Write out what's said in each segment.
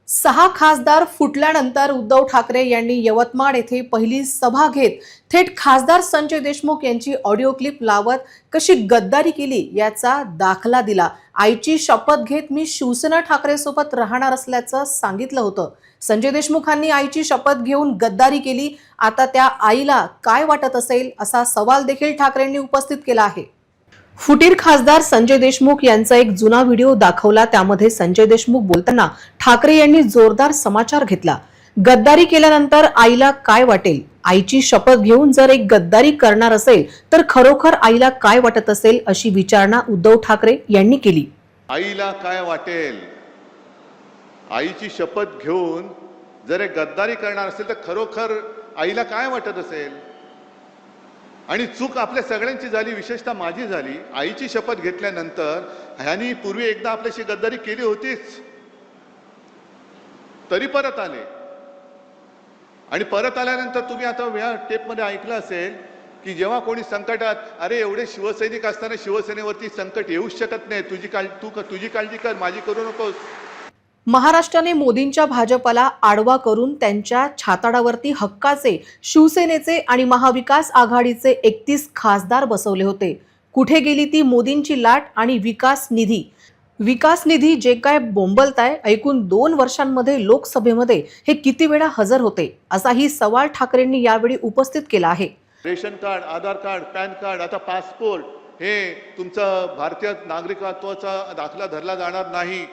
6 खासदार फुटल्यानंतर उद्धव ठाकरे यांनी यवतमाळ येथे पहिली सभा घेत थेट खासदार संजय देशमुख यांची ऑडिओ क्लिप लावत कशी गद्दारी केली याचा दाखला दिला। आईची शपथ घेत मी शिवसेना ठाकरे सोबत राहणार असल्याचं सांगितलं होतं। संजय देशमुखांनी आईची शपथ घेऊन गद्दारी केली, आता त्या आईला काय वाटत असेल असा सवाल देखील ठाकरेंनी उपस्थित केला आहे। फुटीर खासदार संजय देशमुख यांचा एक जुना व्हिडिओ दाखवला, त्यामध्ये संजय देशमुख बोलताना ठाकरे यांनी जोरदार समाचार घेतला। गद्दारी केल्यानंतर आईला काय वाटेल? आईची शपथ घेऊन जर एक गद्दारी करणार असेल तर खरोखर आईला काय वाटत असेल अशी विचारणा उद्धव ठाकरे यांनी केली। आईला काय वाटेल? आईची शपथ घेऊन जर एक गद्दारी करणार असेल तर खरोखर आईला काय वाटत असेल? आणि चूक आपल्या सगळ्यांची झाली, विशेषतः माझी झाली। आईची शपथ घेतल्यानंतर ह्यांनी पूर्वी एकदा आपल्याशी गद्दारी केली होतीच, तरी परत आले। आणि परत आल्यानंतर तुम्ही आता या टेपमध्ये ऐकलं असेल की जेव्हा कोणी संकटात, अरे एवढे शिवसैनिक असताना शिवसेनेवरती संकट येऊच शकत नाही, तुझी काळजी कर, माझी करू नकोस। महाराष्ट्राने मोदींच्या भाजपला आडवा करून त्यांच्या छाताडावरती हक्काचे शिवसेनेचे आणि महाविकास आघाडीचे 31 खासदार बसवले होते। कुठे गेली ती मोदींची लाट आणि विकास निधी? विकास निधी जे काय बोंबलताय, ऐकून 2 वर्षांमध्ये लोकसभेमध्ये हे किती वेळा हजर होते असाही सवाल ठाकरेंनी यावेळी उपस्थित केला आहे। रेशन कार्ड, आधार कार्ड, पॅन कार्ड, आता पासपोर्ट, हे तुमचं भारतीय नागरिकत्वाचा दाखला धरला जाणार नाही।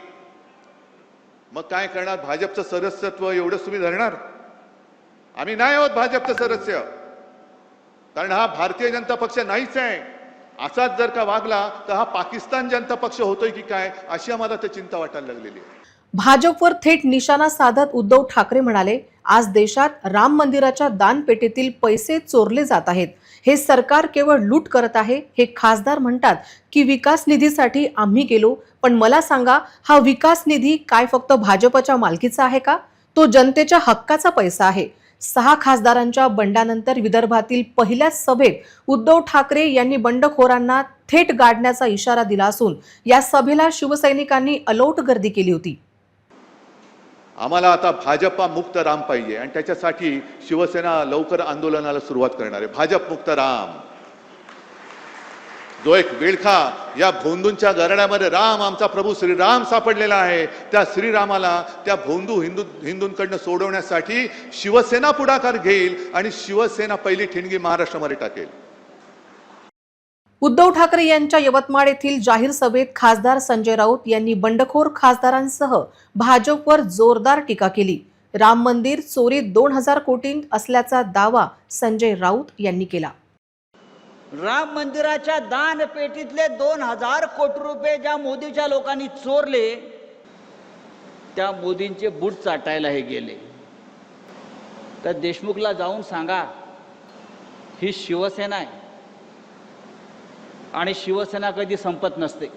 मग काय करणार? भाजपचं सदस्यत्व एवढंच तुम्ही धरणार? आम्ही नाही आहोत भाजपचं सदस्य, कारण हा भारतीय जनता पक्ष नाहीच आहे। असाच जर का वागला तर हा पाकिस्तान जनता पक्ष होतोय की काय, अशी आम्हाला तर चिंता वाटायला लागलेली आहे। भाजपवर थेट निशाणा साधत उद्धव ठाकरे म्हणाले, आज देशात राम मंदिराच्या दानपेटीतील पैसे चोरले जात आहेत। हे सरकार केवळ लूट करत आहे। हे खासदार म्हणतात की विकास निधीसाठी आम्ही गेलो, पण मला सांगा, हा विकास निधी काय फक्त भाजपच्या मालकीचा आहे का? तो जनतेच्या हक्काचा पैसा आहे। 6 खासदारांच्या बंडानंतर विदर्भातील पहिल्याच सभेत उद्धव ठाकरे यांनी बंडखोरांना थेट गाडण्याचा इशारा दिला असून या सभेला शिवसैनिकांनी अलोट गर्दी केली होती। आम्हाला आता भाजपा मुक्त राम पाहिजे आणि त्याच्यासाठी शिवसेना लवकर आंदोलनाला सुरुवात करणार आहे। भाजप मुक्त राम, जो एक विळखा या भोंदूंच्या गरड्यामध्ये राम आमचा प्रभू श्रीराम सापडलेला आहे, त्या श्रीरामाला त्या भोंदू हिंदूंकडनं सोडवण्यासाठी शिवसेना पुढाकार घेईल आणि शिवसेना पहिली ठिणगी महाराष्ट्रामध्ये टाकेल। उद्धव ठाकरे यांच्या यवतमाळ येथील जाहीर सभेत खासदार संजय राऊत यांनी बंडखोर खासदारांसह भाजपवर जोरदार टीका केली। राम मंदिर चोरीत 2000 कोटी असल्याचा दावा संजय राऊत यांनी केला। राम मंदिराच्या दानपेटीतले 2000 कोटी रुपये ज्या मोदीच्या लोकांनी चोरले, त्या मोदींचे बूट चाटायला हे गेले। तर देशमुखला जाऊन सांगा, ही शिवसेना आहे आणि शिवसेना कधी संपत नसते।